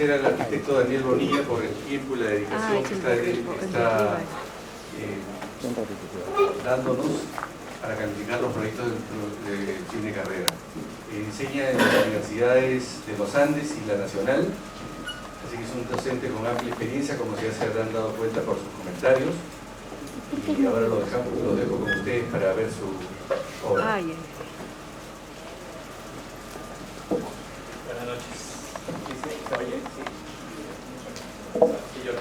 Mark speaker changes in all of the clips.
Speaker 1: agradecer al arquitecto Daniel Bonilla por el tiempo y la dedicación que está dándonos para calificar los proyectos de fin de carrera. Enseña en las universidades de los Andes y la Nacional, así que es un docente con amplia experiencia, como ya se habrán dado cuenta por sus comentarios. Y ahora lo dejo con ustedes para ver su obra.
Speaker 2: Buenas noches. ¿Se oye? Sí. Sí, yo no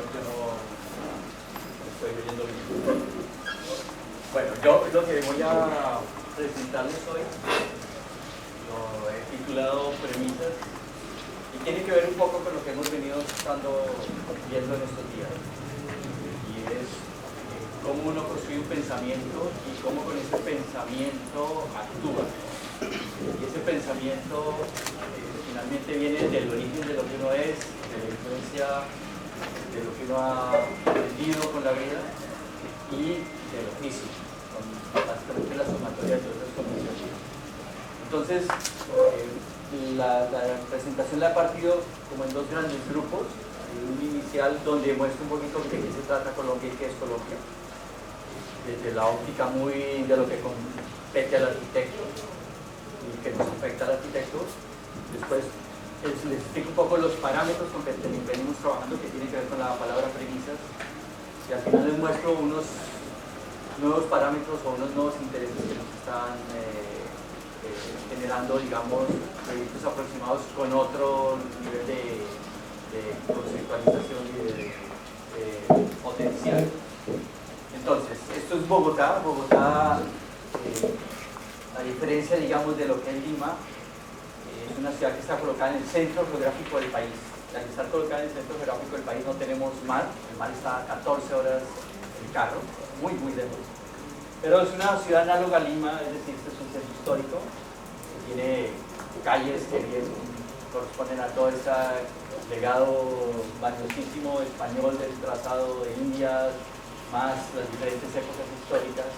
Speaker 2: estoy oyendo bien. Bueno, yo lo que voy a presentarles hoy lo he titulado Premisas y tiene que ver un poco con lo que hemos venido viendo en estos días. Y es cómo uno construye un pensamiento y cómo con ese pensamiento actúa. Y ese pensamiento finalmente viene del origen de lo que uno es, de la influencia de lo que uno ha aprendido con la vida y del oficio, con básicamente la sumatoria de todas las condiciones. Entonces, la presentación la he partido como en dos grandes grupos. Un inicial donde muestro un poquito de qué se trata Colombia y qué es Colombia, desde la óptica muy de lo que compete al arquitecto y que nos afecta al arquitecto. Después les explico un poco los parámetros con que venimos trabajando, que tiene que ver con la palabra premisas, y al final les muestro unos nuevos parámetros o unos nuevos intereses que nos están generando, digamos, proyectos aproximados con otro nivel de conceptualización y de potencial. Entonces, esto es Bogotá. Bogotá, a diferencia, digamos, de lo que es Lima, es una ciudad que está colocada en el centro geográfico del país. Al estar colocada en el centro geográfico del país no tenemos mar, el mar está a 14 horas en carro, muy lejos. Pero es una ciudad análoga a Lima, es decir, este es un centro histórico, que tiene calles que bien corresponden a todo ese legado valiosísimo español del trazado de Indias, más las diferentes épocas históricas,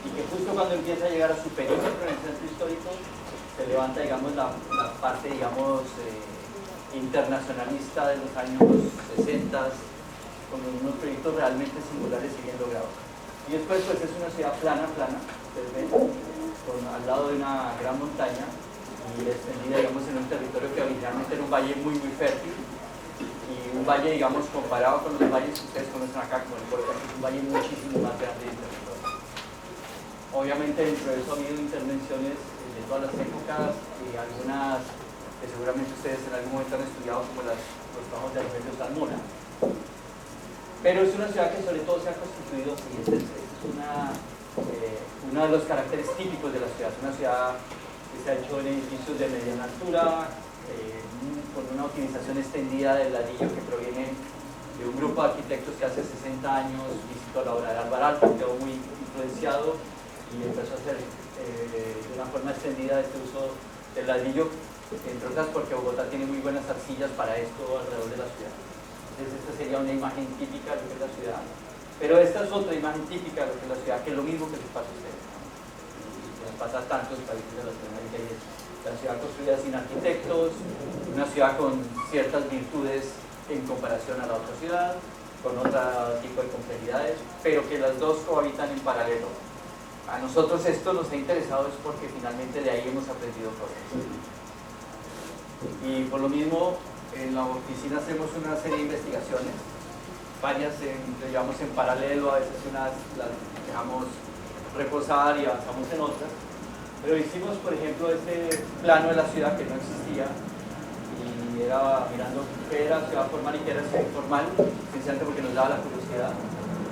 Speaker 2: y que justo cuando empieza a llegar a su perímetro en el centro histórico, se levanta, digamos, la parte, digamos, internacionalista de los años 60, con unos proyectos realmente singulares y bien logrados. Y después, pues, es una ciudad plana, ustedes ven, al lado de una gran montaña, y extendida, digamos, en un territorio que originalmente era un valle muy fértil, y un valle, digamos, comparado con los valles que ustedes conocen acá, como el Volcán, es un valle muchísimo más grande del territorio. Obviamente, dentro de eso ha habido intervenciones de todas las épocas, y algunas que seguramente ustedes en algún momento han estudiado, como los trabajos de Alfredo Salmona. Pero es una ciudad que sobre todo se ha constituido, y este es uno de los caracteres típicos de la ciudad. Es una ciudad que se ha hecho en edificios de mediana altura, con una utilización extendida del ladrillo que proviene de un grupo de arquitectos que hace 60 años visitó la obra de Álvaro Alto, quedó muy influenciado y empezó a hacer de una forma extendida este uso del ladrillo, entre otras porque Bogotá tiene muy buenas arcillas para esto alrededor de la ciudad. Entonces esta sería una imagen típica de lo que es la ciudad, pero esta es otra imagen típica de lo que es la ciudad, que es lo mismo que les pasa a ustedes, que nos pasa a tantos países de Latinoamérica, y es la ciudad construida sin arquitectos, una ciudad con ciertas virtudes en comparación a la otra ciudad, con otro tipo de complejidades, pero que las dos cohabitan en paralelo. A nosotros esto nos ha interesado es porque finalmente de ahí hemos aprendido cosas. Y por lo mismo, en la oficina hacemos una serie de investigaciones, varias llevamos en paralelo, a veces unas las dejamos reposar y avanzamos en otras. Pero hicimos, por ejemplo, este plano de la ciudad que no existía, y era mirando qué era ciudad formal y qué era ciudad informal, sencillamente porque nos daba la curiosidad.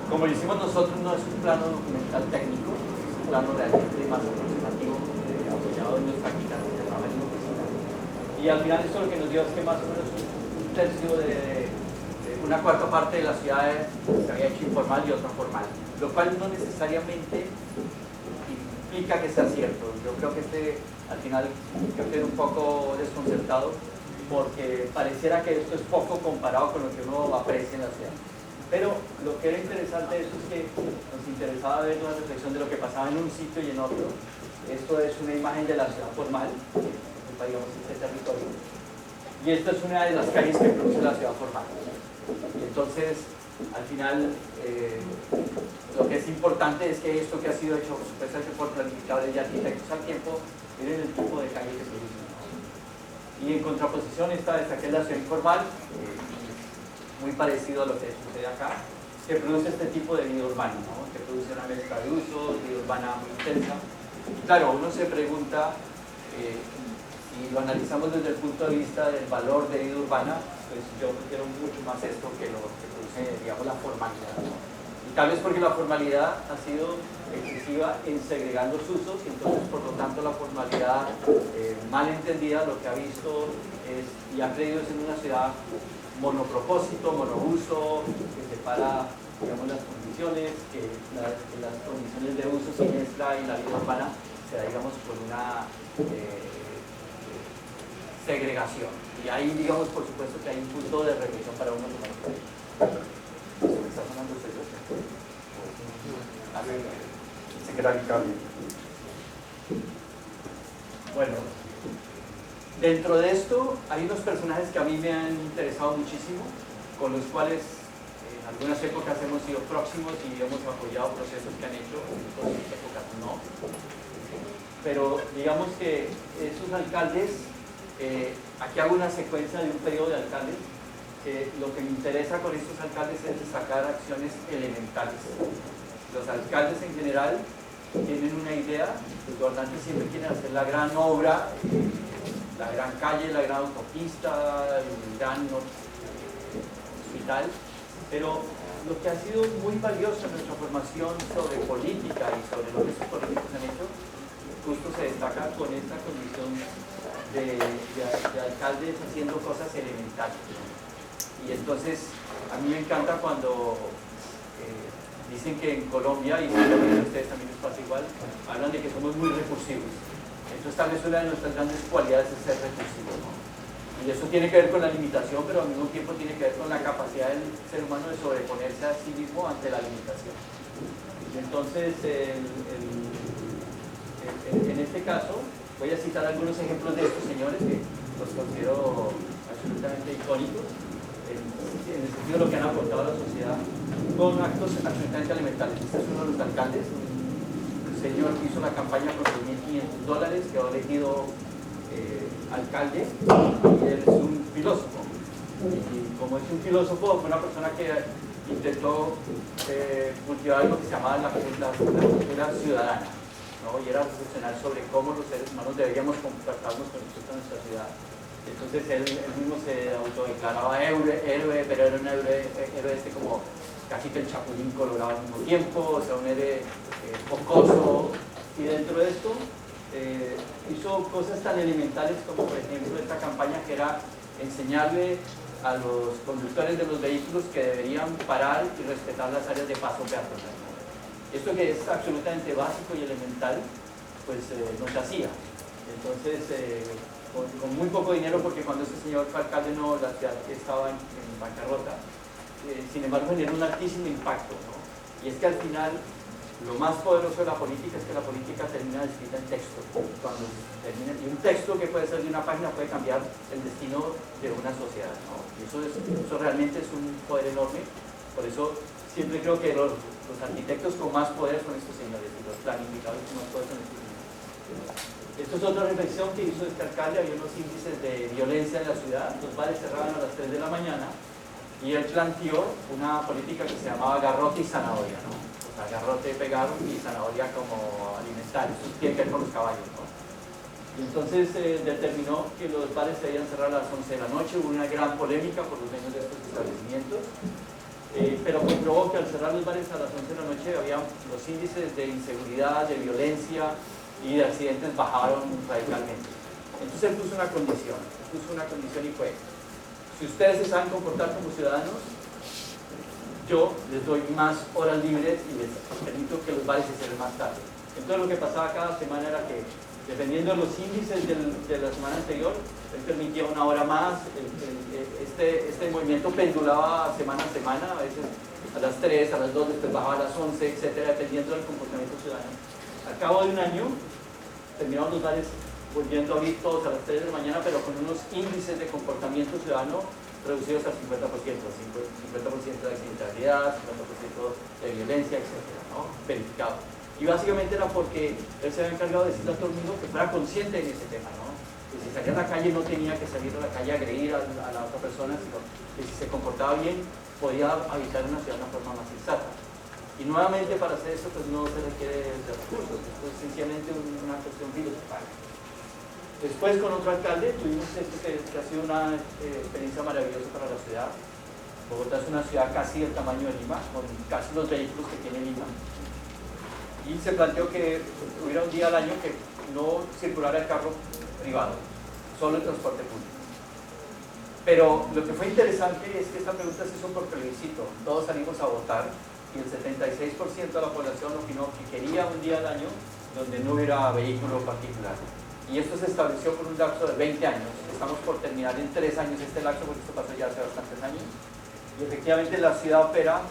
Speaker 2: Como lo hicimos nosotros, no es un plano documental técnico, plano realmente más aproximativo, apoyado en nuestra práctica de trabajo en la oficina. Y al final esto lo que nos dio es que más o menos un tercio de una cuarta parte de la ciudad se había hecho informal y otra formal, lo cual no necesariamente implica que sea cierto. Yo creo que al final quedé un poco desconcertado porque pareciera que esto es poco comparado con lo que uno aprecia en la ciudad. Pero lo que era interesante de eso es que nos interesaba ver una reflexión de lo que pasaba en un sitio y en otro. Esto es una imagen de la ciudad formal, digamos, este territorio. y esta es una de las calles que produce la ciudad formal. Y entonces, al final, lo que es importante es que esto que ha sido hecho supuestamente por planificadores y arquitectos al tiempo, miren el tipo de calle que produce, ¿no? Y en contraposición está esta que es la ciudad informal, muy parecido a lo que sucede acá, que produce este tipo de vida urbana, ¿no? Que produce una mezcla de usos, vida urbana muy intensa. Y claro, uno se pregunta, si lo analizamos desde el punto de vista del valor de vida urbana, pues yo prefiero mucho más esto que lo que produce, digamos, la formalidad, ¿no? Y tal vez porque la formalidad ha sido excesiva en segregar los usos, y entonces por lo tanto la formalidad mal entendida lo que ha visto es, y ha creído es en una ciudad monopropósito, monouso, que separa, digamos, las condiciones, que las condiciones de uso se mezcla y la vida urbana se da, digamos, por una segregación. Y ahí, digamos, por supuesto que hay un punto de reflexión para uno tomar. ¿Está sonando usted?
Speaker 3: Se queda el cambio.
Speaker 2: Bueno, dentro de esto hay unos personajes que a mí me han interesado muchísimo, con los cuales en algunas épocas hemos sido próximos y hemos apoyado procesos que han hecho, en otras épocas no. Pero digamos que esos alcaldes, aquí hago una secuencia de un periodo de alcaldes, lo que me interesa con estos alcaldes es destacar acciones elementales. Los alcaldes en general tienen una idea, los gobernantes siempre quieren hacer la gran obra, la gran calle, la gran autopista, el gran hospital, pero lo que ha sido muy valioso en nuestra formación sobre política y sobre lo que esos políticos han hecho, justo se destaca con esta condición de alcaldes haciendo cosas elementales. Y entonces, a mí me encanta cuando dicen que en Colombia, y seguramente a ustedes también les pasa igual, hablan de que somos muy recursivos. Entonces tal vez una de nuestras grandes cualidades es ser recursivos, ¿no? Y eso tiene que ver con la limitación, pero al mismo tiempo tiene que ver con la capacidad del ser humano de sobreponerse a sí mismo ante la limitación. Y entonces, en este caso, voy a citar algunos ejemplos de estos señores que los considero absolutamente icónicos, en el sentido de lo que han aportado a la sociedad, con actos absolutamente elementales. Este es uno de los alcaldes, un señor que hizo la campaña con $2.500, quedó elegido alcalde, y él es un filósofo. Y como es un filósofo, fue una persona que intentó cultivar algo que se llamaba la cultura ciudadana, ¿no? Y era reflexionar sobre cómo los seres humanos deberíamos comportarnos con respecto a nuestra ciudad. Entonces él mismo se autodeclaraba héroe, pero era un héroe como casi que el Chapulín Colorado al mismo tiempo, o sea, un héroe jocoso. Y dentro de esto hizo cosas tan elementales como, por ejemplo, esta campaña que era enseñarle a los conductores de los vehículos que deberían parar y respetar las áreas de paso peatonal. Esto que es absolutamente básico y elemental, pues no se hacía. Entonces, con muy poco dinero, porque cuando ese señor fue alcalde no, la ciudad estaba en bancarrota, sin embargo generó un altísimo impacto, ¿no? Y es que al final lo más poderoso de la política es que la política termina escrita en texto. Y un texto que puede ser de una página puede cambiar el destino de una sociedad, ¿no? Y eso realmente es un poder enorme. Por eso siempre creo que los arquitectos con más poder son estos señores, y los planificadores con más poder son estos señores. Esto es otra reflexión que hizo este alcalde. Había unos índices de violencia en la ciudad, los bares cerraban a las 3 de la mañana, y él planteó una política que se llamaba garrote y zanahoria, ¿no? O sea, garrote pegar y zanahoria como alimentario. Eso tiene que ver con los caballos, ¿no? Y entonces determinó que los bares se debían cerrar a las 11 de la noche. Hubo una gran polémica por los dueños de estos establecimientos, pero comprobó que al cerrar los bares a las 11 de la noche había los índices de inseguridad, de violencia y de accidentes bajaron radicalmente. Entonces él puso una condición y fue: si ustedes se saben comportar como ciudadanos, yo les doy más horas libres y les permito que los bares se cierren más tarde. Entonces lo que pasaba cada semana era que, dependiendo de los índices de la semana anterior, él permitía una hora más. Este movimiento pendulaba semana a semana, a veces a las 3, a las 2, después bajaba a las 11, etcétera, dependiendo del comportamiento ciudadano. Al cabo de un año, terminaron los bares volviendo a abrir todos a las 3 de la mañana, pero con unos índices de comportamiento ciudadano reducidos al 50%, 50% de accidentalidad, 50% de violencia, etcétera, ¿no? Verificado. Y básicamente era porque él se había encargado de decirle a todo el mundo que fuera consciente en ese tema, ¿no? Que si salía a la calle no tenía que salir a la calle a agredir a la otra persona, sino que si se comportaba bien podía habitar una ciudad de una forma más sensata. Y nuevamente para hacer eso pues no se requiere de recursos, esto es sencillamente una cuestión filosofal. Después con otro alcalde tuvimos esto que ha sido una experiencia maravillosa para la ciudad. Bogotá es una ciudad casi del tamaño de Lima, con casi los vehículos que tiene Lima. Y se planteó que hubiera un día al año que no circulara el carro privado, solo el transporte público. Pero lo que fue interesante es que esta pregunta se hizo por plebiscito. Todos salimos a votar y el 76% de la población opinó que quería un día al año donde no hubiera vehículo particular. Y esto se estableció por un lapso de 20 años. Estamos por terminar en 3 años este lapso, porque esto pasó ya hace bastantes años. Y efectivamente la ciudad opera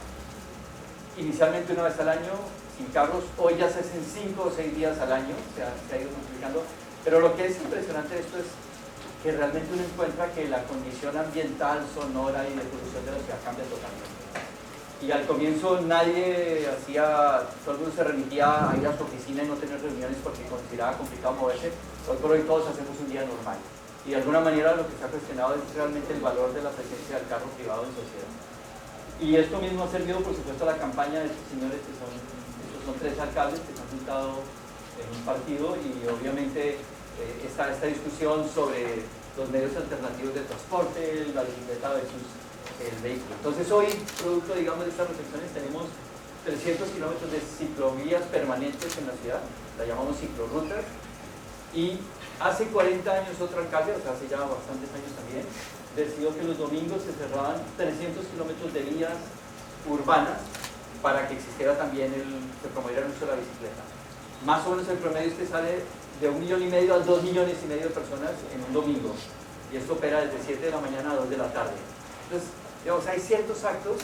Speaker 2: inicialmente una vez al año, sin carros. Hoy ya se hacen 5 o 6 días al año, se ha ido multiplicando. Pero lo que es impresionante de esto es que realmente uno encuentra que la condición ambiental, sonora y de polución de la ciudad cambia totalmente. Y al comienzo nadie todo el mundo se remitía a ir a su oficina y no tener reuniones porque consideraba complicado moverse. Hoy por hoy todos hacemos un día normal. Y de alguna manera lo que se ha cuestionado es realmente el valor de la presencia del carro privado en sociedad. Y esto mismo ha servido, por supuesto, a la campaña de estos señores que estos son 3 alcaldes que se han juntado en un partido, y obviamente está esta discusión sobre los medios alternativos de transporte, la bicicleta versus el vehículo. Entonces hoy, producto digamos de estas reflexiones, tenemos 300 kilómetros de ciclovías permanentes en la ciudad, la llamamos ciclorrutas, y hace 40 años otro alcalde, o sea hace ya bastantes años también, decidió que los domingos se cerraban 300 kilómetros de vías urbanas para que existiera también se promoviera el uso de la bicicleta. Más o menos el promedio es que sale de 1,5 millones a 2,5 millones de personas en un domingo, y esto opera desde 7 de la mañana a 2 de la tarde. Entonces, digamos, hay ciertos actos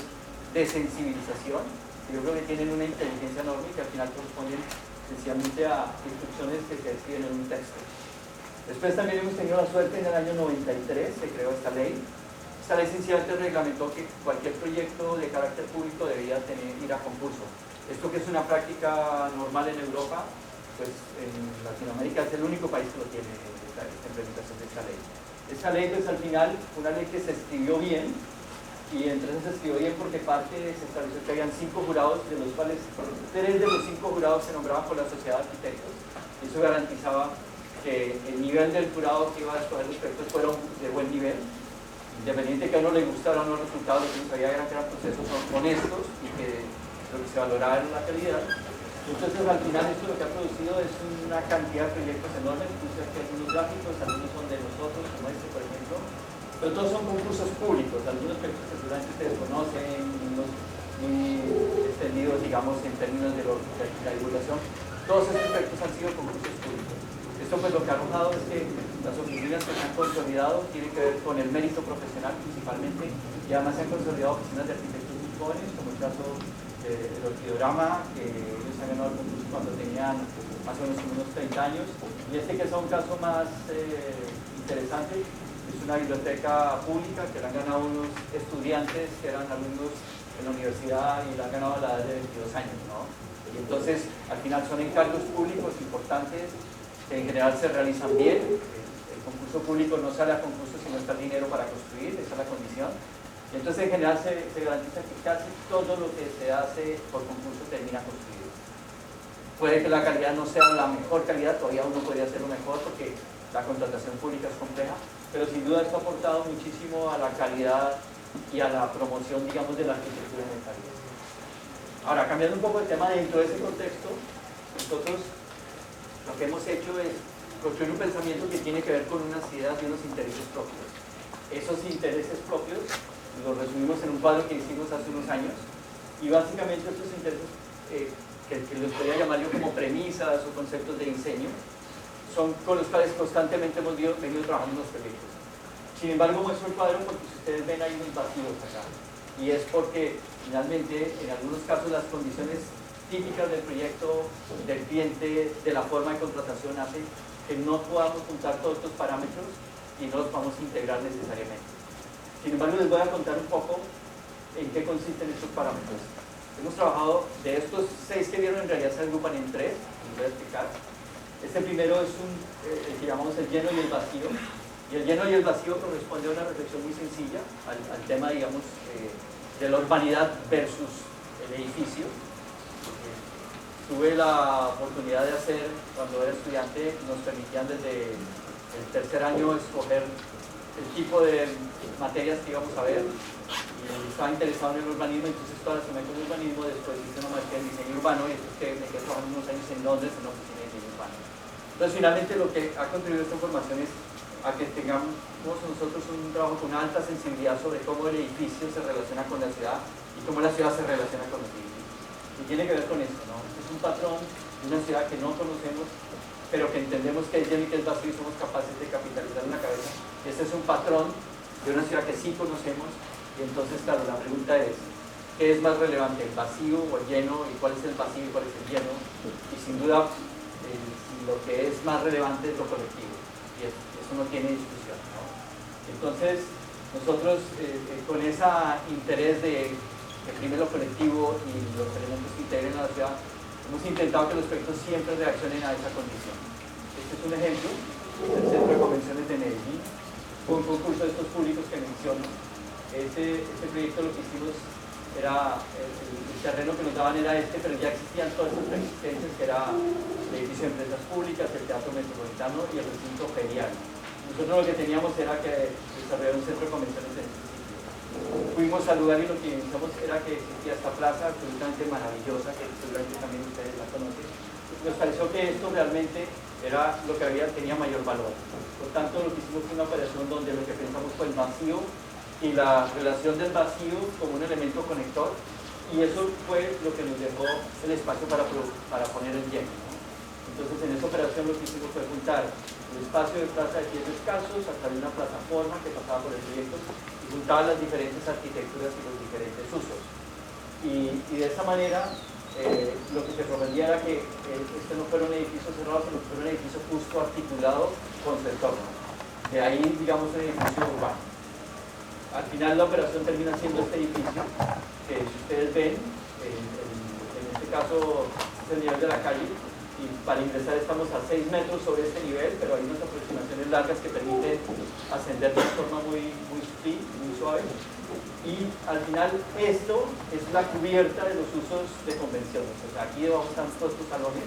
Speaker 2: de sensibilización que yo creo que tienen una inteligencia enorme y que al final corresponden sencillamente a instrucciones que se escriben en un texto. Después también hemos tenido la suerte, en el año 93 se creó esta ley. Esta ley sencillamente reglamentó que cualquier proyecto de carácter público debía ir a concurso. Esto que es una práctica normal en Europa, pues en Latinoamérica es el único país que lo tiene, esta implementación de esta ley. Esta ley, pues al final, una ley que se escribió bien, y entonces se escribió bien porque se estableció que habían 5 jurados, de los cuales 3 de los 5 jurados se nombraban por la sociedad de arquitectos, y eso garantizaba que el nivel del jurado que iba a escoger los proyectos fuera de buen nivel, independiente que a uno le gustara o no los resultados, lo que uno sabía era que eran procesos honestos y que lo que se valoraba era la calidad. Entonces al final esto lo que ha producido es una cantidad de proyectos enormes, incluso aquí algunos gráficos, algunos son de nosotros, como este por ejemplo, pero todos son concursos públicos, algunos proyectos que seguramente ustedes conocen, unos muy extendidos digamos en términos de la divulgación. Todos estos proyectos han sido concursos públicos. Esto pues lo que ha arrojado es que las oficinas que se han consolidado tienen que ver con el mérito profesional principalmente, y además se han consolidado oficinas de arquitectos muy jóvenes, como el caso del Orquidorama, que ellos han ganado el concurso cuando tenían más o menos unos 30 años, y este que es un caso más interesante, es una biblioteca pública que la han ganado unos estudiantes que eran alumnos en la universidad y la han ganado a la edad de 22 años, ¿no? Y entonces al final son encargos públicos importantes que en general se realizan bien. El concurso público no sale a concurso si no está el dinero para construir, esa es la condición. Entonces en general se garantiza que casi todo lo que se hace por concurso termina construido. Puede que la calidad no sea la mejor calidad, todavía uno podría hacerlo mejor porque la contratación pública es compleja, pero sin duda esto ha aportado muchísimo a la calidad y a la promoción, digamos, de la arquitectura en el país. Ahora, cambiando un poco el tema dentro de ese contexto, nosotros lo que hemos hecho es construir un pensamiento que tiene que ver con unas ideas y unos intereses propios. Esos intereses propios los resumimos en un cuadro que hicimos hace unos años, y básicamente estos intereses, que los podría llamar yo como premisas o conceptos de diseño, son con los cuales constantemente hemos venido trabajando en los proyectos. Sin embargo, muestro el cuadro porque si ustedes ven hay unos vacíos acá, y es porque finalmente en algunos casos las condiciones típicas del proyecto, del cliente, de la forma de contratación hace que no podamos juntar todos estos parámetros y no los podamos integrar necesariamente. Sin embargo, les voy a contar un poco en qué consisten estos parámetros. Hemos trabajado, de estos 6 que vieron, en realidad se agrupan en 3, les voy a explicar. Este primero es el que llamamos el lleno y el vacío. Y el lleno y el vacío corresponde a una reflexión muy sencilla al tema, digamos, de la urbanidad versus el edificio. Tuve la oportunidad de hacer, cuando era estudiante, nos permitían desde el tercer año escoger el tipo de materias que íbamos a ver. Y estaba interesado en el urbanismo, entonces todas las que me con el urbanismo, después hice una maestría en diseño urbano y después que me quedé trabajando unos años en Londres en una oficina de diseño urbano. Entonces, finalmente, lo que ha contribuido a esta formación es a que tengamos nosotros un trabajo con alta sensibilidad sobre cómo el edificio se relaciona con la ciudad y cómo la ciudad se relaciona con los edificios. Y tiene que ver con esto, ¿no? Este es un patrón de una ciudad que no conocemos, pero que entendemos que es lleno y que es vacío y somos capaces de capitalizar en la cabeza. Y este es un patrón de una ciudad que sí conocemos. Y entonces, claro, la pregunta es, ¿qué es más relevante, el vacío o el lleno? ¿Y cuál es el vacío y cuál es el lleno? Y sin duda, lo que es más relevante es lo colectivo. Y eso no tiene discusión, ¿no? Entonces, nosotros con ese interés de que prime lo colectivo y los elementos que integren a la ciudad, hemos intentado que los proyectos siempre reaccionen a esa condición. Este es un ejemplo, es el Centro de Convenciones de Medellín, fue un concurso de estos públicos que menciono. Este proyecto lo que hicimos era, el terreno que nos daban era este, pero ya existían todas estas preexistencias, que era el edificio de empresas públicas, el Teatro Metropolitano y el recinto ferial. Nosotros lo que teníamos era que desarrollar un centro de convenciones en este sitio. Fuimos al lugar y lo que pensamos era que existía esta plaza absolutamente maravillosa, que seguramente también ustedes la conocen. Nos pareció que esto realmente era lo que tenía mayor valor. Por tanto, lo que hicimos fue una operación donde lo que pensamos fue el vacío y la relación del vacío como un elemento conector, y eso fue lo que nos dejó el espacio para poner el lleno, ¿no? Entonces, en esa operación lo que hicimos fue juntar el espacio de plaza de pies descalzos a través de una plataforma que pasaba por el proyecto y juntaba las diferentes arquitecturas y los diferentes usos. Y de esa manera, lo que se pretendía era que este no fuera un edificio cerrado, sino que fuera un edificio justo articulado con su entorno. De ahí, digamos, un edificio urbano. Al final la operación termina siendo este edificio, que si ustedes ven, en este caso es el nivel de la calle, y para ingresar estamos a 6 metros sobre este nivel, pero hay unas aproximaciones largas que permiten ascender de forma muy sutil, muy suave. Y al final esto es la cubierta de los usos de convenciones. O sea, aquí debajo están todos estos talones,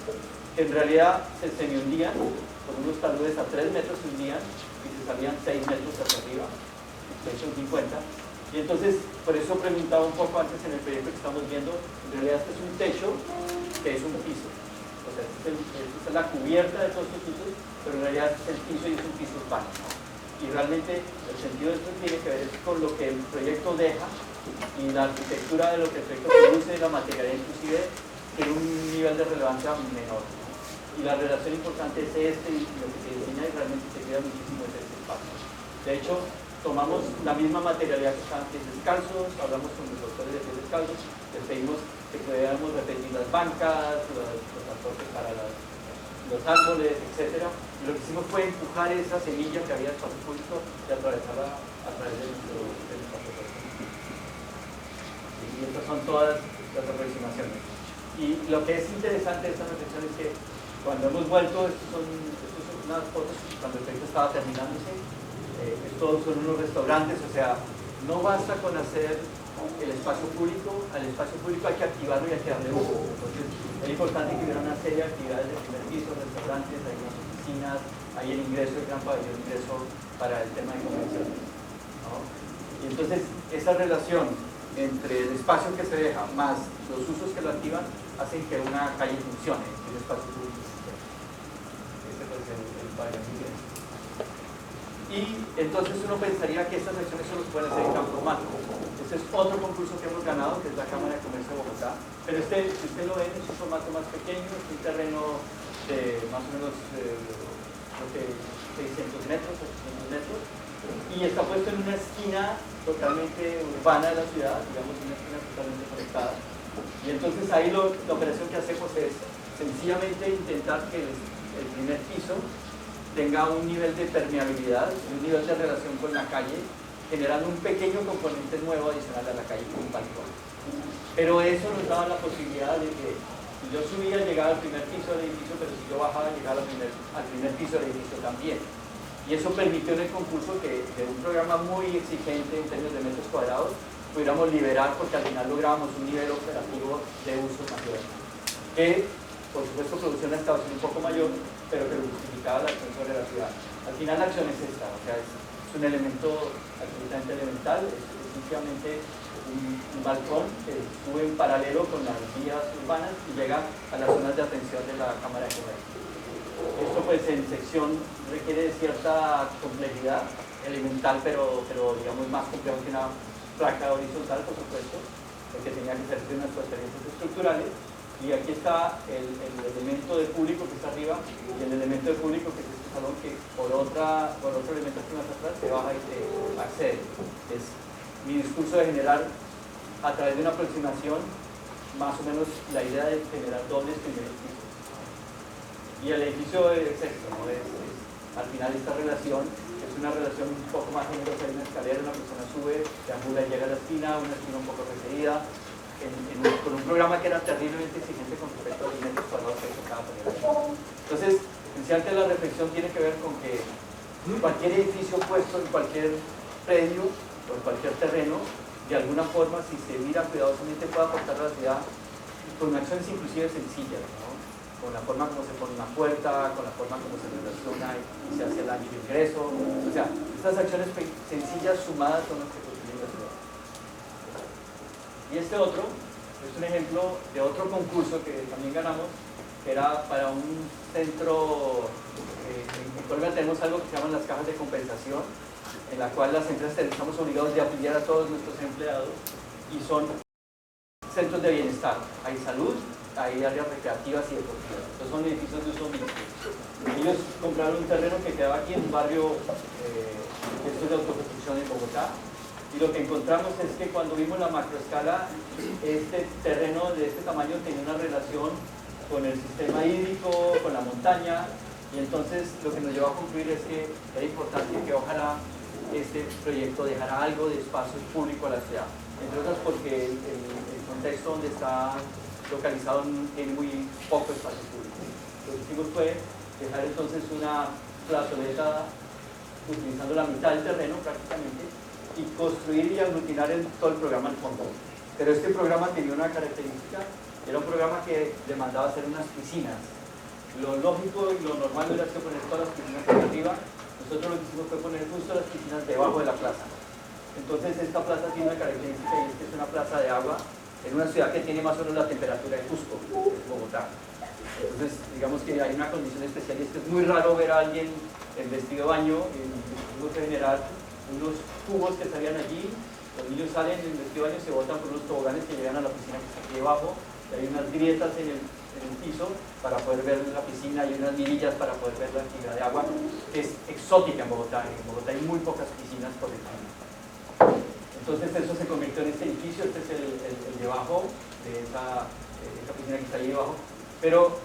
Speaker 2: que en realidad se semihundían, con unos taludes a 3 metros se hundían y se salían 6 metros hacia arriba. 650, y entonces por eso preguntaba un poco antes en el proyecto que estamos viendo, en realidad este es un techo que es un piso, o sea, esta es la cubierta de todos estos usos, pero en realidad este es el piso y es un piso urbano, ¿no? Y realmente el sentido de esto tiene que ver con lo que el proyecto deja y la arquitectura de lo que el proyecto produce, la materialidad inclusive, tiene un nivel de relevancia menor, ¿no? Y la relación importante es este, y lo que se diseña y realmente se cuida muchísimo es este espacio. De hecho, tomamos la misma materialidad que estaban pies descalzos, hablamos con los doctores de pies descalzos, les pedimos que pudiéramos repetir las bancas, los aportes para los árboles, etc. Y lo que hicimos fue empujar esa semilla que había en el espacio público y atravesarla a través del espacio público. Y estas son todas las aproximaciones. Y lo que es interesante de esta reflexión es que cuando hemos vuelto, estas son unas fotos cuando el proyecto estaba terminándose. Estos son unos restaurantes, o sea, no basta con hacer el espacio público, al espacio público hay que activarlo y hay que darle uso. Entonces, es importante que hubiera una serie de actividades de primer piso, restaurantes, hay unas oficinas, hay el ingreso, el gran pabellón de ingreso para el tema de convenciones, ¿no? Y entonces, esa relación entre el espacio que se deja más los usos que lo activan hacen que una calle funcione, que el espacio público funcione. Este puede ser el pabellón de ingreso. Y entonces uno pensaría que estas acciones solo se pueden hacer en campo humano. Este es otro concurso que hemos ganado, que es la Cámara de Comercio de Bogotá. Pero si usted lo ve, es un formato más pequeño, es un terreno de más o menos 600 metros, 800 metros. Y está puesto en una esquina totalmente urbana de la ciudad, digamos, una esquina totalmente conectada. Y entonces ahí la operación que hacemos es sencillamente intentar que el primer piso tenga un nivel de permeabilidad, un nivel de relación con la calle, generando un pequeño componente nuevo adicional a la calle, un balcón. Pero eso nos daba la posibilidad de que si yo subía, llegaba al primer piso del edificio, pero si yo bajaba, llegaba al primer piso del edificio también. Y eso permitió en el concurso que de un programa muy exigente en términos de metros cuadrados, pudiéramos liberar, porque al final lográbamos un nivel operativo de uso mayor, que por supuesto producción estaba siendo un poco mayor, pero que lo justificaba la acción sobre la ciudad. Al final la acción es esta, o sea, es un elemento absolutamente elemental, es sencillamente un balcón que sube en paralelo con las vías urbanas y llega a las zonas de atención de la Cámara de Comercio. Esto pues en sección requiere de cierta complejidad elemental, pero digamos más complejo que una placa horizontal, por supuesto, porque tenía que ser de unas transferencias estructurales. Y aquí está el elemento de público que está arriba y el elemento de público que es este salón que por otro elemento que más atrás se baja y se accede. Es mi discurso de generar a través de una aproximación más o menos la idea de generar dobles primeros pisos. Y el edificio es esto, ¿no? Al final esta relación es una relación un poco más generosa, hay una escalera, una persona sube, deambula y llega a la esquina, una esquina un poco recedida, con un programa que era terriblemente exigente con respecto a los metros cuadrados que tocaba poner. Entonces, esencialmente la reflexión tiene que ver con que cualquier edificio puesto en cualquier predio o en cualquier terreno, de alguna forma, si se mira cuidadosamente, puede aportar a la ciudad con acciones inclusive sencillas, ¿no? Con la forma como se pone una puerta, con la forma como se relaciona y se hace el ancho de ingreso. O sea, estas acciones sencillas sumadas son las que construyen la ciudad. Y este otro es un ejemplo de otro concurso que también ganamos, que era para un centro, en Colombia tenemos algo que se llaman las cajas de compensación, en la cual las empresas estamos obligados de afiliar a todos nuestros empleados y son centros de bienestar. Hay salud, hay áreas recreativas y deportivas. Estos son edificios de uso mixto. Ellos compraron un terreno que quedaba aquí en un barrio de autoconstrucción en Bogotá. Y lo que encontramos es que cuando vimos la macroescala, este terreno de este tamaño tenía una relación con el sistema hídrico, con la montaña, y entonces lo que nos llevó a concluir es que era importante que ojalá este proyecto dejara algo de espacio público a la ciudad, entre otras porque el contexto donde está localizado tiene muy poco espacio público. Lo que hicimos fue dejar entonces una plazoleta utilizando la mitad del terreno prácticamente, y construir y aglutinar todo el programa al fondo. Pero este programa tenía una característica, era un programa que demandaba hacer unas piscinas. Lo lógico y lo normal era que poner todas las piscinas por arriba. Nosotros lo que hicimos fue poner justo las piscinas debajo de la plaza. Entonces esta plaza tiene una característica y es que es una plaza de agua en una ciudad que tiene más o menos la temperatura de Cusco, Bogotá. Entonces digamos que hay una condición especial y es que es muy raro ver a alguien en vestido de baño y tuvimos que generar unos cubos que salían allí, los niños salen en vestido de baño y se botan por unos toboganes que llegan a la piscina que está aquí debajo, y hay unas grietas en el piso para poder ver la piscina y unas mirillas para poder ver la actividad de agua, que es exótica en Bogotá. En Bogotá hay muy pocas piscinas por el clima. Entonces eso se convirtió en este edificio, este es el debajo de esa piscina que está ahí debajo, pero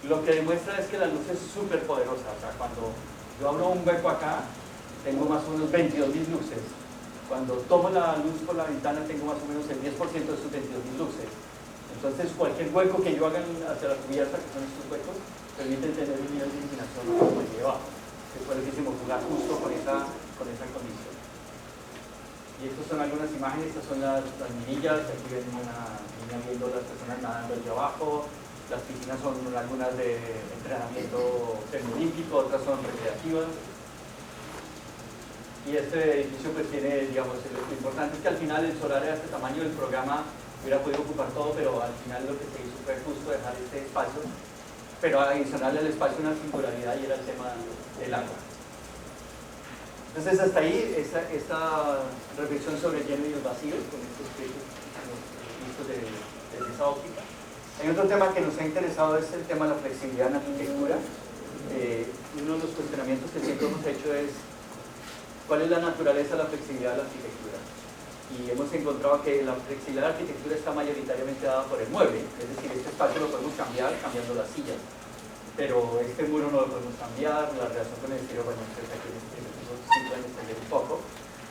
Speaker 2: lo que demuestra es que la luz es súper poderosa. O sea, cuando yo abro un hueco acá, tengo más o menos 22.000 luces. Cuando tomo la luz por la ventana tengo más o menos el 10% de esos 22.000 luces. Entonces cualquier hueco que yo haga hacia la cubierta, que son estos huecos, permiten tener un nivel de iluminación como el de abajo. Que fue lo que hicimos, jugar justo con esa condición. Y estas son algunas imágenes, estas son las mirillas, aquí ven una niña viendo las personas nadando allí abajo. Las piscinas son algunas de entrenamiento termolímpico, otras son recreativas. Y este edificio pues tiene, digamos, lo importante es que al final el solar era este tamaño, el programa hubiera podido ocupar todo, pero al final lo que se hizo fue justo dejar este espacio, pero adicional al espacio una singularidad y era el tema del agua. Entonces hasta ahí esta reflexión sobre el lleno y los vacíos, con estos vistos de esa óptica. Hay otro tema que nos ha interesado, es el tema de la flexibilidad en la arquitectura. Uno de los cuestionamientos que siempre hemos hecho es ¿cuál es la naturaleza de la flexibilidad de la arquitectura? Y hemos encontrado que la flexibilidad de la arquitectura está mayoritariamente dada por el mueble, es decir, este espacio lo podemos cambiar cambiando las sillas. pero este muro no lo podemos cambiar, la relación con el exterior, bueno, ustedes aquí en estos 5 años cambió un poco,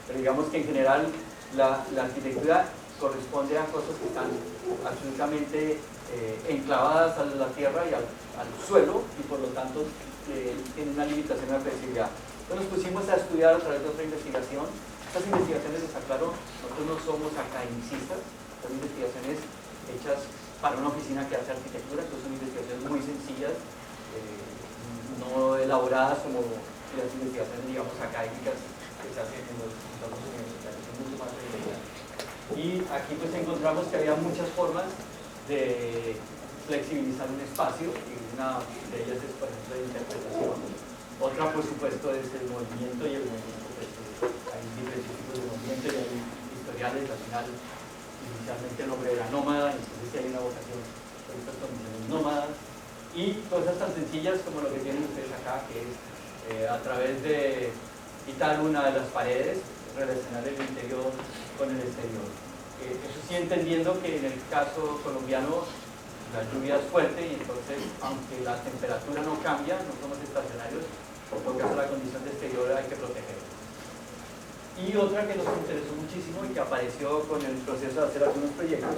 Speaker 2: pero digamos que en general la arquitectura corresponde a cosas que están absolutamente enclavadas a la tierra y al suelo, y por lo tanto tienen una limitación de la flexibilidad. Entonces nos pusimos a estudiar a través de otra investigación. Estas investigaciones, les aclaro, nosotros no somos academicistas, son investigaciones hechas para una oficina que hace arquitectura, entonces son investigaciones muy sencillas, no elaboradas como las investigaciones, digamos, académicas que se hacen en los universitarios, son mucho más reguladas. Y aquí pues encontramos que había muchas formas de flexibilizar un espacio, y una de ellas es, por ejemplo, la interpretación. Otra, por supuesto, es el movimiento, y el movimiento, pues, hay diferentes tipos de movimiento, y hay historiales. Al final, inicialmente el hombre era nómada, entonces hay una vocación por estas condiciones nómadas, y cosas tan sencillas como lo que tienen ustedes acá, que es a través de quitar una de las paredes, relacionar el interior con el exterior. Eso sí, entendiendo que en el caso colombiano la lluvia es fuerte, y entonces, aunque la temperatura no cambia, no somos estacionarios, por lo caso la condición de exterior hay que protegerla. Y otra que nos interesó muchísimo y que apareció con el proceso de hacer algunos proyectos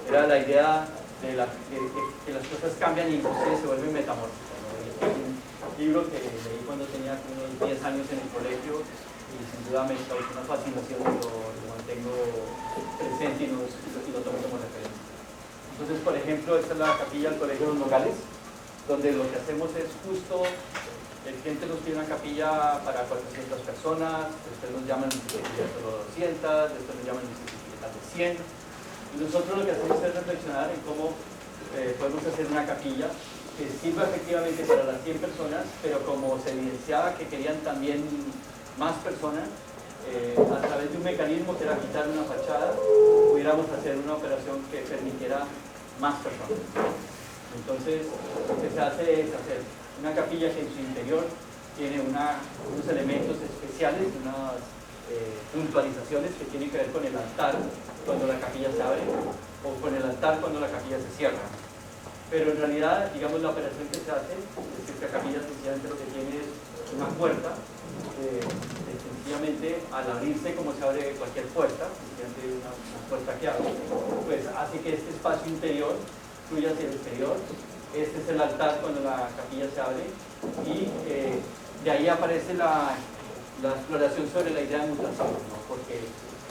Speaker 2: era la idea de que las cosas cambian y inclusive se vuelven metamórficas, ¿no? Y es un libro que leí cuando tenía unos 10 años en el colegio, y sin duda me causó una fascinación, y lo mantengo presente y lo tomo como referencia. Entonces, por ejemplo, esta es la capilla del Colegio de los Nogales, donde lo que hacemos es justo, el cliente nos pide una capilla para 400 personas, después nos llaman y nos piden solo 200, después nos llaman y nos piden de 100, y nosotros lo que hacemos es reflexionar en cómo podemos hacer una capilla que sirva efectivamente para las 100 personas, pero como se evidenciaba que querían también más personas, a través de un mecanismo que era quitar una fachada, pudiéramos hacer una operación que permitiera más personas. Entonces, lo que se hace es hacer una capilla que en su interior tiene unos elementos especiales, unas puntualizaciones que tienen que ver con el altar cuando la capilla se abre, o con el altar cuando la capilla se cierra. Pero en realidad, digamos, la operación que se hace, es decir, que la capilla sencillamente lo que tiene es una puerta, sencillamente al abrirse como se abre cualquier puerta, sencillamente una puerta que abre, pues hace que este espacio interior fluya hacia el exterior. Este es el altar cuando la capilla se abre, y de ahí aparece la exploración sobre la idea de mutación, ¿no? Porque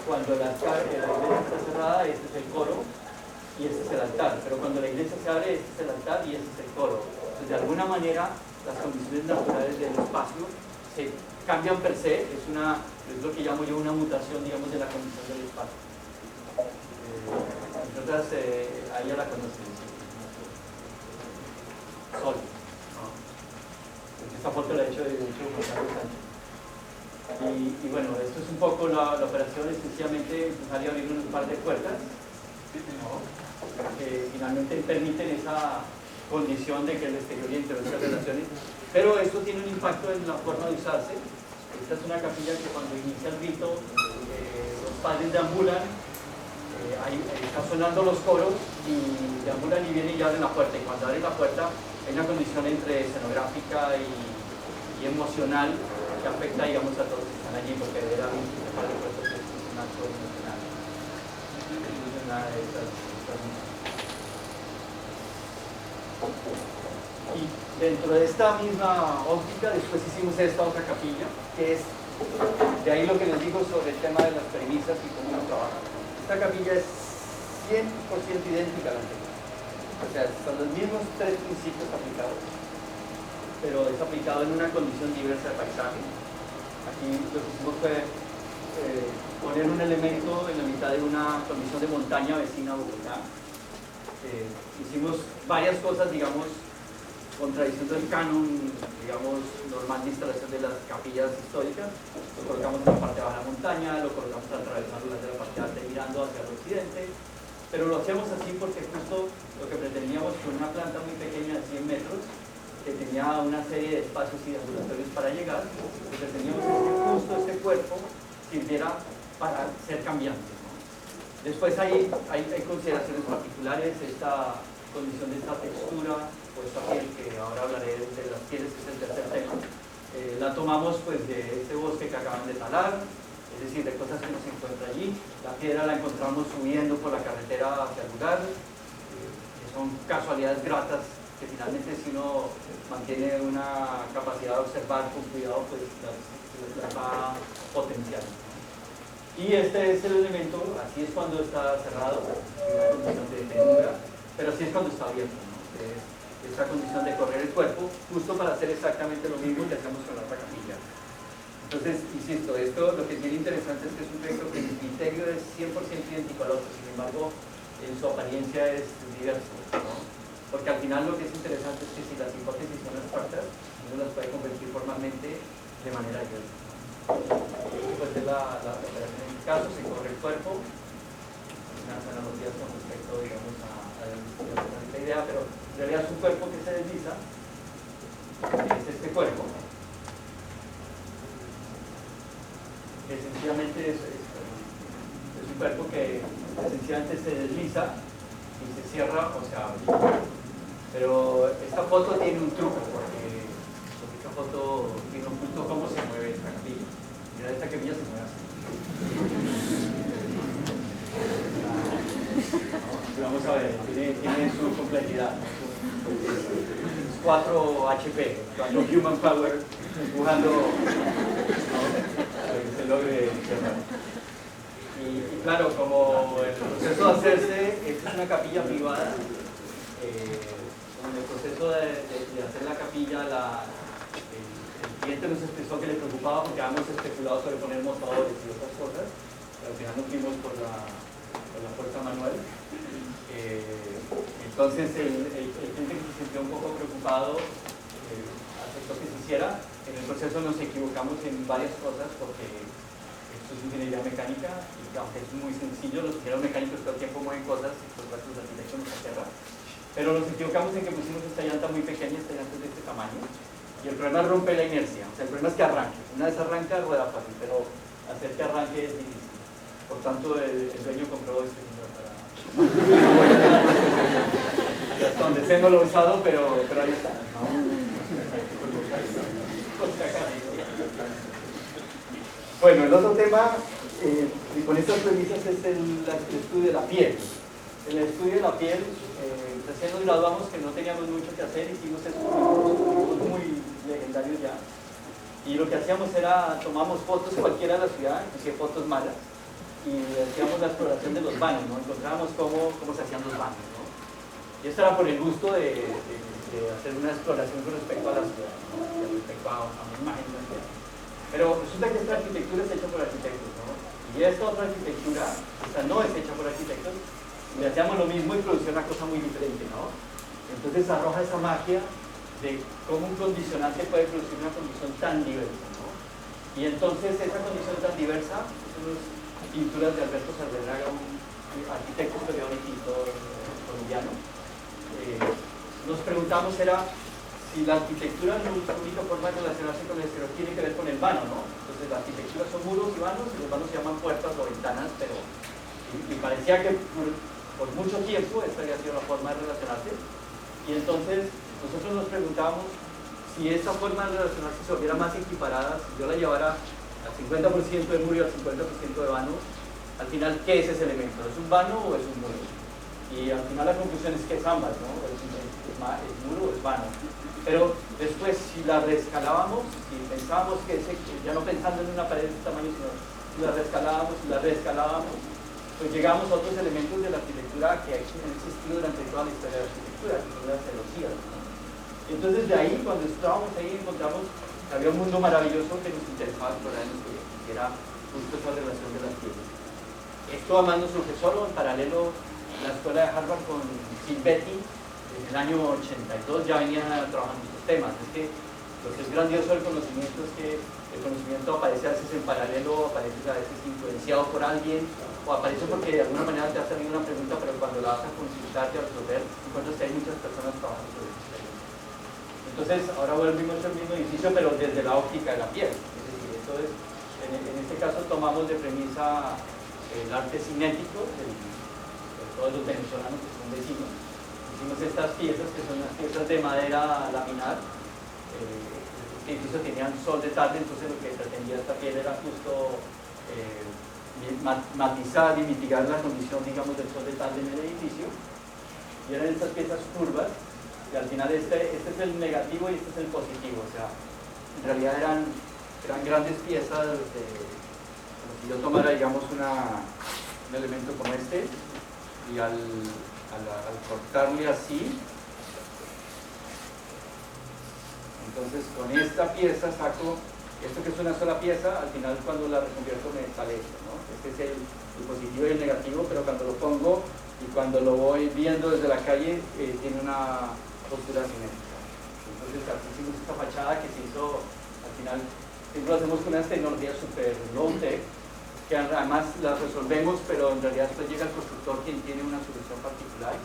Speaker 2: cuando la iglesia está cerrada, este es el coro y este es el altar, pero cuando la iglesia se abre, este es el altar y este es el coro. Entonces, de alguna manera, las condiciones naturales del espacio se cambian per se, es lo que llamo yo una mutación, digamos, de la condición del espacio. Nosotras, a ella la conocemos, Sol. Esta foto la he hecho de Juan Carlos Sánchez. Y bueno, esto es un poco la operación, es sencillamente empezar a abrir un par de puertas, ¿no? Que finalmente permiten esa condición de que el exterior y el interior se relacionen, pero esto tiene un impacto en la forma de usarse. Esta es una capilla que cuando inicia el rito, los padres deambulan, están sonando los coros, y deambulan y vienen y abren la puerta, y cuando abren la puerta hay una condición entre escenográfica y emocional que afecta, digamos, a todos los que están allí, porque ver a un par de puertas es un acto emocional. Y dentro de esta misma óptica, después hicimos esta otra capilla, que es, de ahí lo que les digo sobre el tema de las premisas y cómo uno trabaja. Esta capilla es 100% idéntica a la anterior. O sea, son los mismos 3 principios aplicados, pero es aplicado en una condición diversa de paisaje. Aquí lo que hicimos fue poner un elemento en la mitad de una condición de montaña vecina a Bogotá. Hicimos varias cosas, digamos, contradiciendo el canon, digamos, normal de instalación de las capillas históricas. Lo colocamos en la parte baja de la montaña, lo colocamos atravesando de la parte alta y mirando hacia el occidente, pero lo hacíamos así porque justo lo que pretendíamos con una planta muy pequeña de 100 metros, que tenía una serie de espacios y de ambulatorios para llegar, lo que pretendíamos es que justo este cuerpo sirviera para ser cambiante, ¿no? Después hay consideraciones particulares, esta condición de esta textura compuesta piel, que ahora hablaré de las pieles, que es el tercer tema. La tomamos pues de este bosque que acaban de talar, es decir, de cosas que no se encuentra allí. La piedra la encontramos subiendo por la carretera hacia el lugar, que son casualidades gratas que finalmente si uno mantiene una capacidad de observar con cuidado, pues las va potenciando. Y este es el elemento, así es cuando está cerrado, en una condición de penumbra, pero así es cuando está abierto, ¿no? Esta condición de correr el cuerpo, justo para hacer exactamente lo mismo que hacemos con la otra capilla. Entonces, insisto, esto lo que tiene interesante es que es un proyecto que el criterio es 100% idéntico al otro, sin embargo, en su apariencia es diverso, ¿no? Porque al final lo que es interesante es que si las hipótesis son abstractas, uno las puede convertir formalmente de manera diversa. Pues es la operación en este caso, se corre el cuerpo, unas analogías con respecto, digamos, a esta idea, pero en realidad es un cuerpo que se desliza, es este cuerpo, que sencillamente es un cuerpo que sencillamente se desliza y se cierra o se abre. Pero esta foto tiene un truco, porque esta foto tiene oculto cómo se mueve esta capilla. Mira, esta capilla se mueve así. Vamos a ver, tiene su complejidad. 4 HP, 4 Human Power, empujando para que se logre cerrar. Y claro, como el proceso de hacerse, esta es una capilla privada, en el proceso de hacer la capilla, el cliente nos expresó que le preocupaba porque habíamos especulado sobre poner motores y otras cosas, pero al final nos fuimos por la fuerza manual. Entonces el cliente que se sintió un poco preocupado aceptó que se hiciera. En el proceso nos equivocamos en varias cosas porque esto es ingeniería mecánica y aunque es muy sencillo, los ingenieros mecánicos todo el tiempo mueven cosas y por supuesto los arquitectos nos aterran. Pero nos equivocamos en que pusimos esta llanta muy pequeña, esta llanta es de este tamaño, y el problema es romper la inercia, o sea, el problema es que arranque. Una vez arranca, rueda fácil, pero hacer que arranque es difícil. Por tanto, el dueño compró este número para... hasta donde sé no lo he usado, pero ahí está. Bueno, el otro tema, y con estas premisas, es el estudio de la piel. En el estudio de la piel, recién nos graduamos que no teníamos mucho que hacer, hicimos estos muy legendarios ya. Y lo que hacíamos era, tomamos fotos cualquiera de la ciudad, inclusive fotos malas, y hacíamos la exploración de los baños, ¿no? Encontrábamos cómo se hacían los baños, ¿no? Y esto era por el gusto de hacer una exploración con respecto a la ciudad, ¿no? Respecto a una imagen de la ciudad. Pero resulta que esta arquitectura es hecha por arquitectos, ¿no? Y esta otra arquitectura, esta no es hecha por arquitectos, y hacíamos lo mismo y producía una cosa muy diferente, ¿no? Entonces arroja esa magia de cómo un condicionante puede producir una condición tan diversa, ¿no? Y entonces esa condición tan diversa, son unas pinturas de Alberto Sardenaga, un arquitecto, historiador y pintor colombiano. Nos preguntamos era si la arquitectura, la única forma de relacionarse con el exterior tiene que ver con el vano, ¿no? Entonces la arquitectura son muros y vanos, y los vanos se llaman puertas o ventanas, pero y parecía que por mucho tiempo esta había sido la forma de relacionarse, y entonces nosotros nos preguntábamos si esta forma de relacionarse se volviera más equiparada, si yo la llevara al 50% de muro y al 50% de vano, al final, ¿qué es ese elemento? ¿Es un vano o es un muro? Y al final la conclusión es que es ambas, ¿no? Es muro o es vano. Pero después, si la reescalábamos, si pensábamos que ya no pensando en una pared de este tamaño, sino si la reescalábamos, pues llegamos a otros elementos de la arquitectura que han existido durante toda la historia de la arquitectura, que son las celosías, ¿no? Entonces de ahí, cuando estábamos ahí, encontramos que había un mundo maravilloso que nos interesaba explorar en nuestro proyecto, que era justo esa relación de las piezas. Esto además nos surge solo en paralelo la escuela de Harvard con Silvetti. En el año 82 ya venía trabajando estos temas. Es que lo que es grandioso del conocimiento es que el conocimiento aparece a veces en paralelo, aparece a veces influenciado por alguien, o aparece porque de alguna manera te ha salido una pregunta, pero cuando la vas a consultar y a resolver, encuentras que hay muchas personas trabajando sobre eso. Entonces, ahora volvimos al mismo edificio, pero desde la óptica de la piel. Es decir, entonces, en este caso tomamos de premisa el arte cinético de todos los venezolanos que son vecinos. hicimos estas piezas, que son unas piezas de madera laminar. Este edificio tenía un sol de tarde, entonces lo que pretendía esta piel era justo matizar y mitigar la condición, digamos, del sol de tarde en el edificio. Y eran estas piezas curvas, y al final este es el negativo y este es el positivo. O sea, en realidad eran grandes piezas como si yo tomara, digamos, un elemento como este, y al cortarle así, entonces con esta pieza saco esto, que es una sola pieza. Al final, cuando la reconvierto, me sale esto, ¿no? Este es el positivo y el negativo, pero cuando lo pongo y cuando lo voy viendo desde la calle, tiene una postura simétrica. Entonces, aquí hicimos esta fachada que se hizo, al final, siempre lo hacemos con unas tecnologías super low-tech, que además las resolvemos, pero en realidad después llega el constructor quien tiene una solución particular.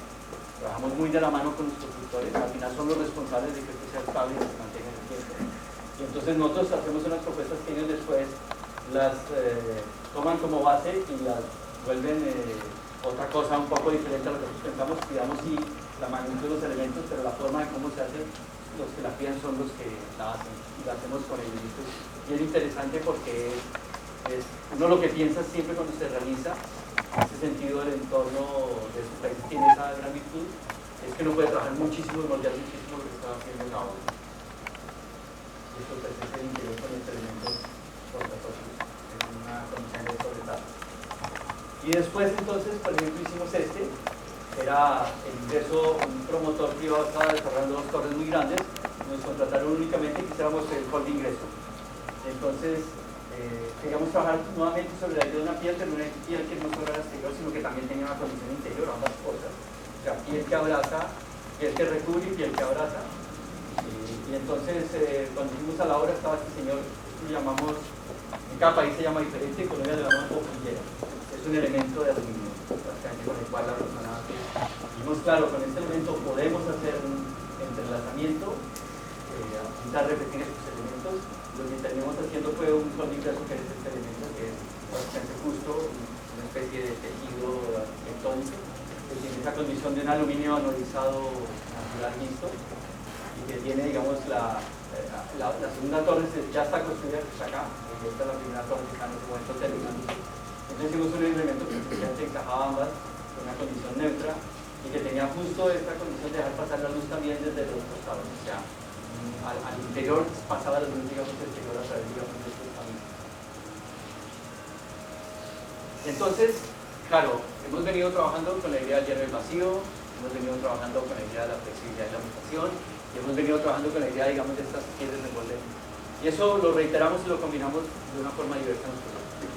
Speaker 2: Trabajamos muy de la mano con los constructores, al final son los responsables de que esto sea estable y se mantenga en el tiempo. Y entonces nosotros hacemos unas propuestas que ellos después las toman como base y las vuelven otra cosa un poco diferente a lo que nosotros pensamos. Cuidamos sí la magnitud de los elementos, pero la forma de cómo se hace, los que la piden son los que la hacen, y la hacemos con ellos. Y es interesante porque uno lo que piensa siempre cuando se realiza, en ese sentido el entorno de su país tiene esa gran virtud, es que uno puede trabajar muchísimo y moldear muchísimo lo que está haciendo en la obra. Y esto pues, es el interior con este elemento rotatorios en una condición de sobresalto. Y después entonces, por ejemplo, hicimos este, era el ingreso, un promotor privado estaba desarrollando dos torres muy grandes, nos contrataron únicamente y quisiéramos el hall de ingreso. Entonces, queríamos trabajar nuevamente sobre la idea de una piel, pero una piel que no solo era exterior, sino que también tenía una condición interior, ambas cosas. O sea, piel que abraza, piel que recubre y piel que abraza. Y entonces, cuando fuimos a la obra, estaba este señor, lo llamamos, en cada país se llama diferente, en Colombia le llamamos bofillera. Es un elemento de aluminio, básicamente con el cual la persona vimos, claro, con este elemento podemos hacer un entrelazamiento, intentar repetir estos elementos. Lo que terminamos haciendo fue un ingreso, que es este elemento, que es bastante justo, una especie de tejido arquitectónico, que tiene esa condición de un aluminio anodizado natural mixto, y que tiene, digamos, la segunda torre ya está construida, que está acá, y esta es la primera torre que está en este momento terminando. Entonces hicimos un elemento que se encajaba ambas con una condición neutra, y que tenía justo esta condición de dejar pasar la luz también desde los costados. O sea, al interior pasaba la luz, digamos, exterior a través, digamos, de estos caminos. Entonces, claro, hemos venido trabajando con la idea del lleno del vacío, hemos venido trabajando con la idea de la flexibilidad y la mutación, y hemos venido trabajando con la idea, digamos, de estas pieles de molde. Y eso lo reiteramos y lo combinamos de una forma diversa en los proyectos.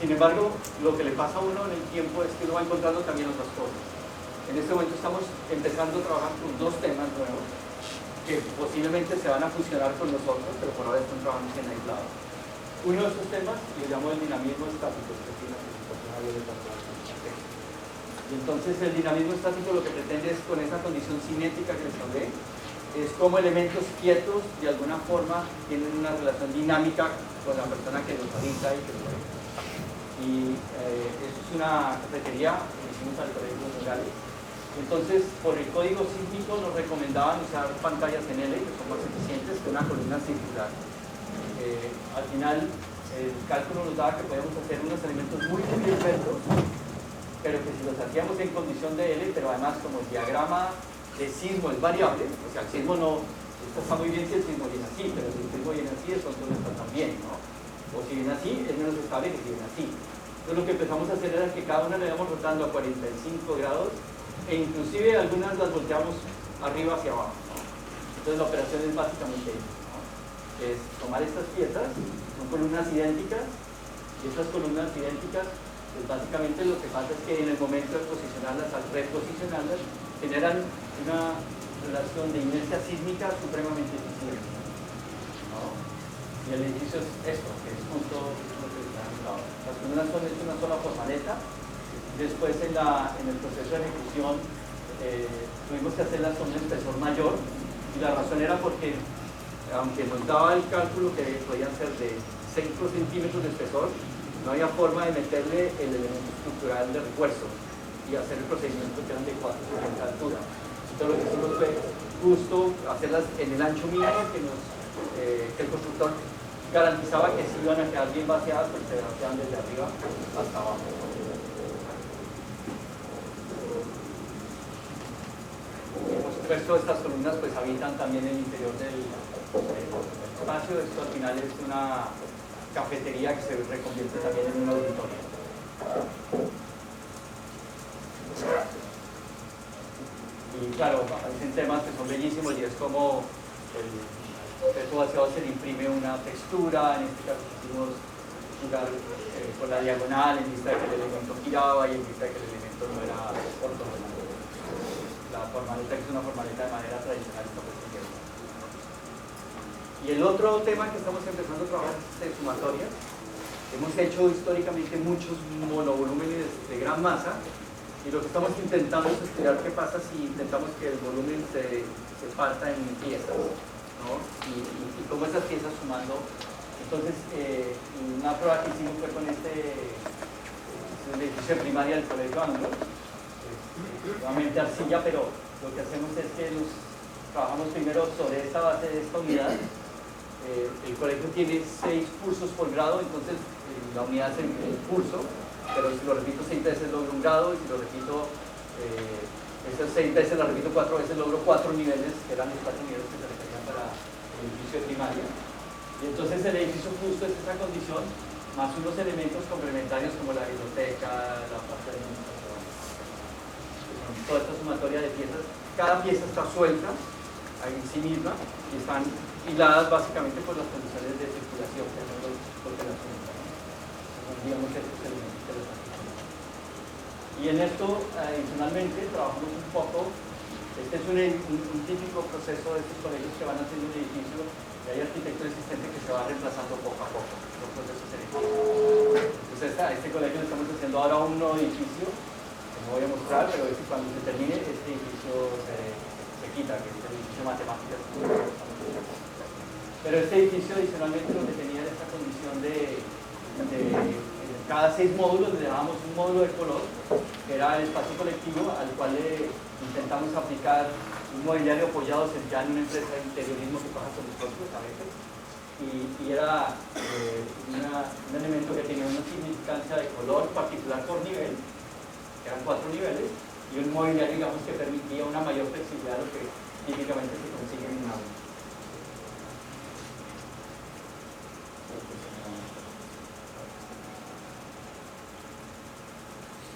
Speaker 2: Sin embargo, lo que le pasa a uno en el tiempo es que uno va encontrando también otras cosas. En este momento estamos empezando a trabajar con dos temas nuevos que posiblemente se van a fusionar con nosotros, pero por ahora están trabajando en aislado. Uno de estos temas lo llamo el dinamismo estático, que tiene una presentación de y entonces el dinamismo estático lo que pretende es, con esa condición cinética que les hablé, es como elementos quietos de alguna forma tienen una relación dinámica con la persona que los habita y que los ve. Y eso es una cafetería que hicimos al Colegio Nogales. Entonces, por el código sísmico nos recomendaban usar pantallas en L, que son más eficientes que una columna circular. Al final, el cálculo nos daba que podíamos hacer unos elementos muy perfectos, pero que si los hacíamos en condición de L, pero además como el diagrama de sismo es variable, o sea, el sismo no, esto está muy bien si el sismo viene así, pero si el sismo viene así, el control no está tan bien, ¿no? O si viene así, es menos estable que si viene así. Entonces lo que empezamos a hacer era que cada una le íbamos rotando a 45 grados, e inclusive algunas las volteamos arriba hacia abajo, ¿no? Entonces la operación es básicamente eso, ¿no? Es tomar estas piezas, son columnas idénticas, y estas columnas idénticas, pues básicamente lo que pasa es que en el momento de posicionarlas, al reposicionarlas, generan una relación de inercia sísmica supremamente eficiente, ¿no? Y el edificio es esto, que es justo lo que está en la obra. Las columnas son una sola formaleta. Después en el proceso de ejecución tuvimos que hacerlas con un espesor mayor, y la razón era porque, aunque nos daba el cálculo que podían ser de 5 centímetros de espesor, no había forma de meterle el elemento estructural de refuerzo y hacer el procedimiento que eran de 4,70 de altura. Entonces lo que hicimos fue justo hacerlas en el ancho mínimo que el constructor garantizaba que si iban a quedar bien vaciadas, pues se vaciaban desde arriba hasta abajo. El resto de estas columnas pues habitan también el interior del espacio. Esto al final es una cafetería que se reconvierte también en un auditorio. Y claro, aparecen temas que son bellísimos y es como el objeto vaciado se le imprime una textura. En este caso quisimos jugar con la diagonal en vista de que el elemento giraba y en vista de que el elemento no era ortogonal. La formaleta, que es una formaleta de madera tradicional, está puesta en. Y el otro tema que estamos empezando a trabajar es de sumatoria. Hemos hecho históricamente muchos monovolúmenes de gran masa y lo que estamos intentando es estudiar qué pasa si intentamos que el volumen se parta en piezas, ¿no? Y cómo esas piezas sumando. Entonces, una prueba que hicimos fue con el edificio de primaria del Colegio Anglo, nuevamente arcilla, pero lo que hacemos es que trabajamos primero sobre esta base de esta unidad. El colegio tiene 6 cursos por grado, entonces la unidad es el curso, pero si lo repito 6 veces logro un grado, y si lo repito esas 6 veces, la repito 4 veces, logro 4 niveles, que eran los 4 niveles que se requerían para el edificio de primaria. Y entonces el edificio justo es esa condición, más unos elementos complementarios como la biblioteca, la parte de administración, toda esta sumatoria de piezas. Cada pieza está suelta en sí misma y están hiladas básicamente por las condiciones de circulación que son los de la cinta, ¿no? Digamos estos elementos que los articulan. Y en esto, adicionalmente, trabajamos un poco. Este es un típico proceso de estos colegios que van haciendo un edificio y hay arquitectura existente que se va reemplazando poco a poco los procesos selectivos. Entonces a este colegio le estamos haciendo ahora un nuevo edificio, que no voy a mostrar, pero es que cuando se termine este edificio se quita, que es el edificio de matemáticas. Pero este edificio adicionalmente lo que tenía era esta condición de cada 6 módulos le dábamos un módulo de color, que era el espacio colectivo, al cual le intentamos aplicar un mobiliario apoyado ya en una empresa de interiorismo que trabaja con los propios a veces, y era un elemento que tenía una significancia de color particular por nivel, que eran 4 niveles, y un mobiliario, digamos, que permitía una mayor flexibilidad de lo que típicamente se consigue en un aula.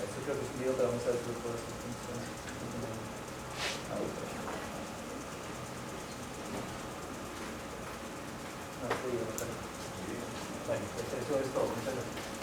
Speaker 2: Esto creo que es un video, pero vamos a ver si lo puedo hacer funcionar. Bueno, pues eso es todo. Muchas gracias.